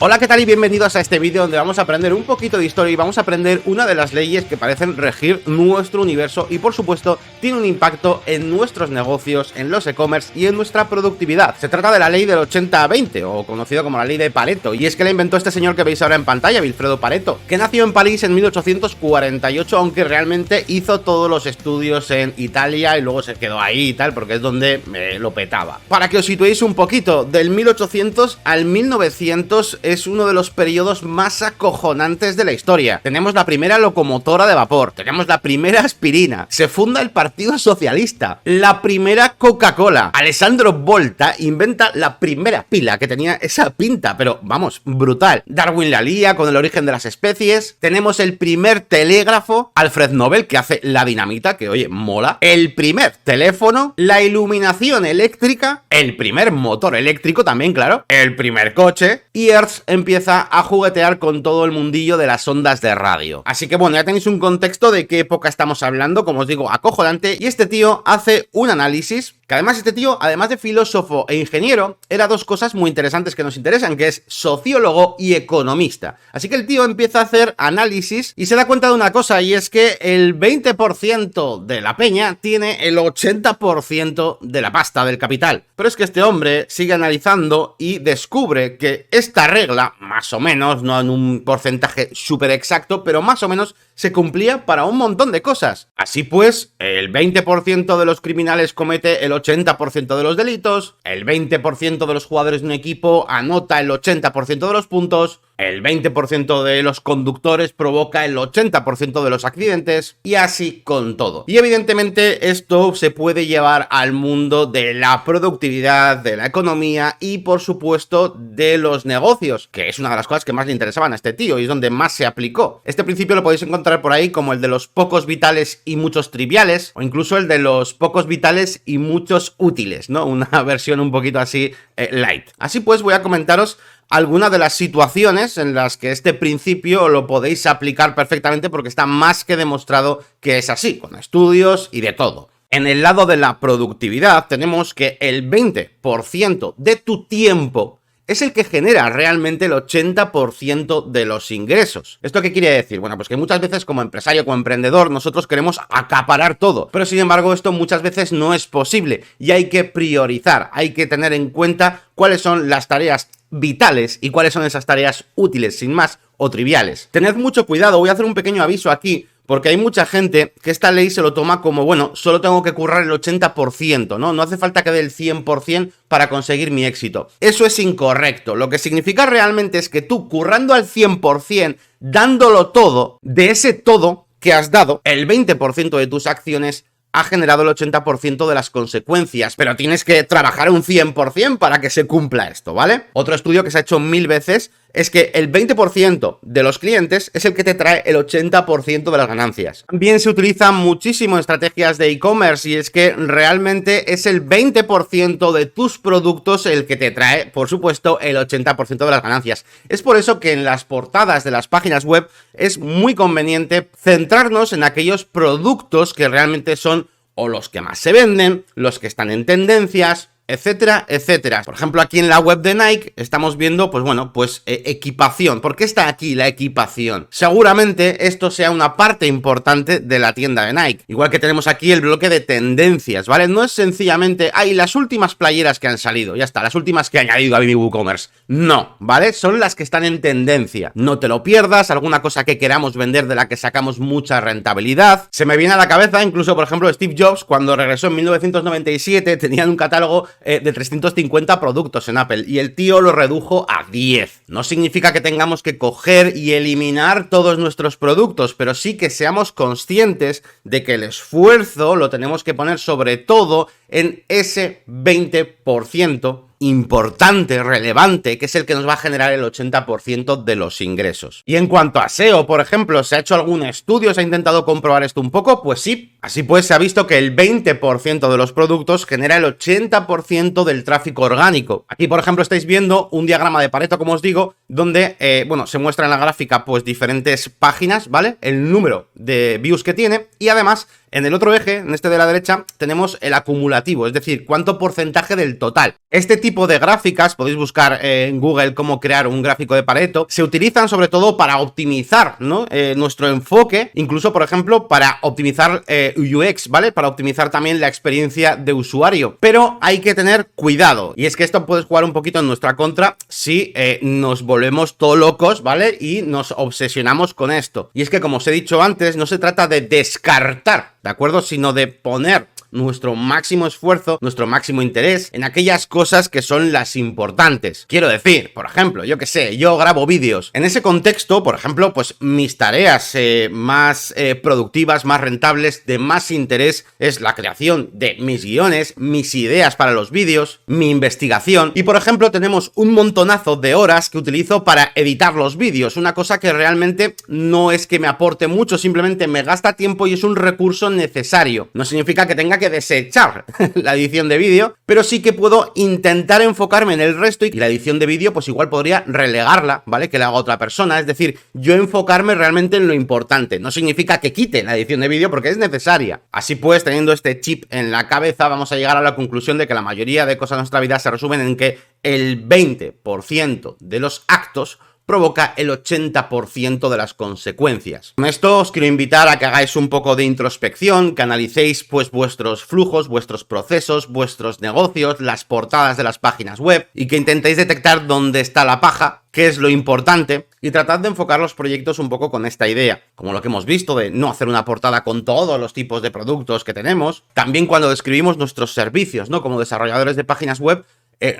Hola, ¿qué tal? Y bienvenidos a este vídeo donde vamos a aprender un poquito de historia y vamos a aprender una de las leyes que parecen regir nuestro universo y por supuesto tiene un impacto en nuestros negocios, en los e-commerce y en nuestra productividad. Se trata de la ley del 80-20 o conocido como la ley de Pareto, y es que la inventó este señor que veis ahora en pantalla, Vilfredo Pareto, que nació en París en 1848, aunque realmente hizo todos los estudios en Italia y luego se quedó ahí y tal porque es donde lo petaba. Para que os situéis un poquito, del 1800 al 1900 es uno de los periodos más acojonantes de la historia. Tenemos la primera locomotora de vapor, tenemos la primera aspirina, se funda el Partido Socialista, la primera Coca-Cola, Alessandro Volta inventa la primera pila que tenía esa pinta, pero vamos, brutal. Darwin la lía con el origen de las especies, tenemos el primer telégrafo, Alfred Nobel que hace la dinamita, que oye, mola, el primer teléfono, la iluminación eléctrica, el primer motor eléctrico también, claro, el primer coche, y Earth empieza a juguetear con todo el mundillo de las ondas de radio. Así que bueno, ya tenéis un contexto de qué época estamos hablando, como os digo, acojonante, y este tío hace un análisis, que además este tío, además de filósofo e ingeniero, era dos cosas muy interesantes que nos interesan, que es sociólogo y economista. Así que el tío empieza a hacer análisis y se da cuenta de una cosa, y es que el 20% de la peña tiene el 80% de la pasta del capital. Pero es que este hombre sigue analizando y descubre que esta regla, más o menos, no en un porcentaje súper exacto, pero más o menos se cumplía para un montón de cosas. Así pues, el 20% de los criminales comete el 80% de los delitos, el 20% de los jugadores de un equipo anota el 80% de los puntos, el 20% de los conductores provoca el 80% de los accidentes, y así con todo. Y evidentemente esto se puede llevar al mundo de la productividad, de la economía y por supuesto de los negocios, que es una de las cosas que más le interesaban a este tío y es donde más se aplicó. Este principio lo podéis encontrar por ahí como el de los pocos vitales y muchos triviales, o incluso el de los pocos vitales y muchos útiles, ¿no? Una versión un poquito así light. Así pues voy a comentaros algunas de las situaciones en las que este principio lo podéis aplicar perfectamente porque está más que demostrado que es así, con estudios y de todo. En el lado de la productividad tenemos que el 20% de tu tiempo es el que genera realmente el 80% de los ingresos. ¿Esto qué quiere decir? Bueno, pues que muchas veces como empresario, como emprendedor, nosotros queremos acaparar todo, pero sin embargo esto muchas veces no es posible y hay que priorizar, hay que tener en cuenta cuáles son las tareas vitales y cuáles son esas tareas útiles, sin más, o triviales. Tened mucho cuidado, voy a hacer un pequeño aviso aquí, porque hay mucha gente que esta ley se lo toma como, bueno, solo tengo que currar el 80%, ¿no? No hace falta que dé el 100% para conseguir mi éxito. Eso es incorrecto. Lo que significa realmente es que tú, currando al 100%, dándolo todo, de ese todo que has dado, el 20% de tus acciones ha generado el 80% de las consecuencias, pero tienes que trabajar un 100% para que se cumpla esto, ¿vale? Otro estudio que se ha hecho 1000 veces es que el 20% de los clientes es el que te trae el 80% de las ganancias. También se utilizan muchísimo estrategias de e-commerce y es que realmente es el 20% de tus productos el que te trae, por supuesto, el 80% de las ganancias. Es por eso que en las portadas de las páginas web es muy conveniente centrarnos en aquellos productos que realmente son o los que más se venden, los que están en tendencias, etcétera, etcétera. Por ejemplo, aquí en la web de Nike estamos viendo, pues bueno, pues equipación. ¿Por qué está aquí la equipación? Seguramente esto sea una parte importante de la tienda de Nike. Igual que tenemos aquí el bloque de tendencias, ¿vale? No es sencillamente, las últimas playeras que han salido, ya está, las últimas que he añadido a mi WooCommerce. No, ¿vale? Son las que están en tendencia. No te lo pierdas, alguna cosa que queramos vender de la que sacamos mucha rentabilidad. Se me viene a la cabeza, incluso, por ejemplo, Steve Jobs, cuando regresó en 1997, tenían un catálogo de 350 productos en Apple y el tío lo redujo a 10. No significa que tengamos que coger y eliminar todos nuestros productos, pero sí que seamos conscientes de que el esfuerzo lo tenemos que poner sobre todo en ese 20% importante, relevante, que es el que nos va a generar el 80% de los ingresos. Y en cuanto a SEO, por ejemplo, ¿se ha hecho algún estudio? ¿Se ha intentado comprobar esto un poco? Pues sí, Así pues, se ha visto que el 20% de los productos genera el 80% del tráfico orgánico. Aquí, por ejemplo, estáis viendo un diagrama de Pareto, como os digo, donde, bueno, se muestra en la gráfica, pues, diferentes páginas, ¿vale? El número de views que tiene y además, en el otro eje, en este de la derecha, tenemos el acumulativo, es decir, cuánto porcentaje del total. Este tipo de gráficas, podéis buscar en Google cómo crear un gráfico de Pareto, se utilizan sobre todo para optimizar, ¿no? Nuestro enfoque, incluso, por ejemplo, para optimizar UX, ¿vale? Para optimizar también la experiencia de usuario. Pero hay que tener cuidado, y es que esto puede jugar un poquito en nuestra contra si nos volvemos todo locos, ¿vale? Y nos obsesionamos con esto. Y es que, como os he dicho antes, no se trata de descartar, ¿de acuerdo? Sino de poner nuestro máximo esfuerzo, nuestro máximo interés en aquellas cosas que son las importantes. Quiero decir, por ejemplo, yo que sé, yo grabo vídeos. En ese contexto, por ejemplo, pues mis tareas más productivas, más rentables, de más interés es la creación de mis guiones, mis ideas para los vídeos, mi investigación. Y por ejemplo, tenemos un montonazo de horas que utilizo para editar los vídeos, una cosa que realmente no es que me aporte mucho, simplemente me gasta tiempo y es un recurso necesario. No significa que tenga que desechar la edición de vídeo, pero sí que puedo intentar enfocarme en el resto y la edición de vídeo pues igual podría relegarla, ¿vale? Que la haga otra persona, es decir, yo enfocarme realmente en lo importante. No significa que quite la edición de vídeo porque es necesaria. Así pues, teniendo este chip en la cabeza, vamos a llegar a la conclusión de que la mayoría de cosas de nuestra vida se resumen en que el 20% de los actos provoca el 80% de las consecuencias. Con esto os quiero invitar a que hagáis un poco de introspección, que analicéis pues vuestros flujos, vuestros procesos, vuestros negocios, las portadas de las páginas web y que intentéis detectar dónde está la paja, qué es lo importante y tratad de enfocar los proyectos un poco con esta idea, como lo que hemos visto de no hacer una portada con todos los tipos de productos que tenemos, también cuando describimos nuestros servicios, ¿no? Como desarrolladores de páginas web,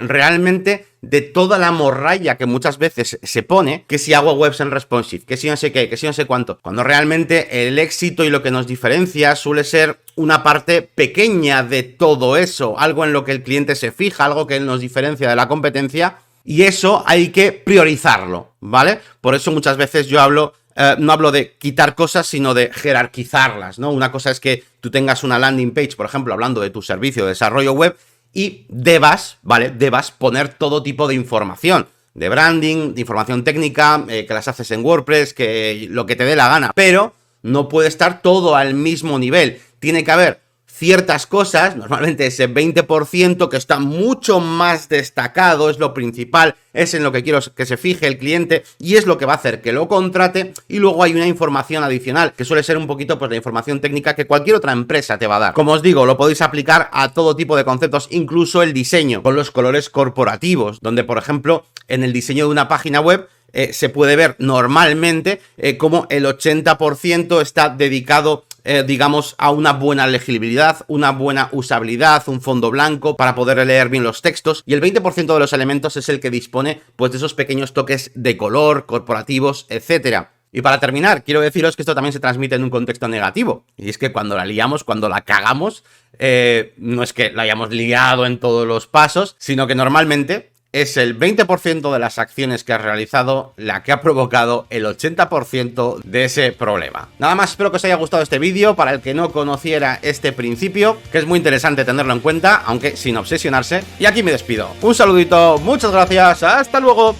realmente de toda la morralla que muchas veces se pone, que si hago webs en responsive, que si no sé qué, que si no sé cuánto, cuando realmente el éxito y lo que nos diferencia suele ser una parte pequeña de todo eso, algo en lo que el cliente se fija, algo que nos diferencia de la competencia, y eso hay que priorizarlo, ¿vale? Por eso muchas veces yo hablo no hablo de quitar cosas, sino de jerarquizarlas, ¿no? Una cosa es que tú tengas una landing page, por ejemplo, hablando de tu servicio de desarrollo web, y debas, ¿vale? Debas poner todo tipo de información, de branding, de información técnica, que las haces en WordPress, que lo que te dé la gana, pero no puede estar todo al mismo nivel. Tiene que haber ciertas cosas, normalmente ese 20% que está mucho más destacado, es lo principal, es en lo que quiero que se fije el cliente y es lo que va a hacer que lo contrate, y luego hay una información adicional que suele ser un poquito pues la información técnica que cualquier otra empresa te va a dar. Como os digo, lo podéis aplicar a todo tipo de conceptos, incluso el diseño, con los colores corporativos, donde por ejemplo en el diseño de una página web se puede ver normalmente como el 80% está dedicado digamos, a una buena legibilidad, una buena usabilidad, un fondo blanco para poder leer bien los textos, y el 20% de los elementos es el que dispone pues de esos pequeños toques de color, corporativos, etcétera. Y para terminar, quiero deciros que esto también se transmite en un contexto negativo, y es que cuando la liamos, cuando la cagamos, no es que la hayamos liado en todos los pasos, sino que normalmente es el 20% de las acciones que has realizado la que ha provocado el 80% de ese problema. Nada más, espero que os haya gustado este vídeo. Para el que no conociera este principio, que es muy interesante tenerlo en cuenta, aunque sin obsesionarse. Y aquí me despido. Un saludito, muchas gracias, hasta luego.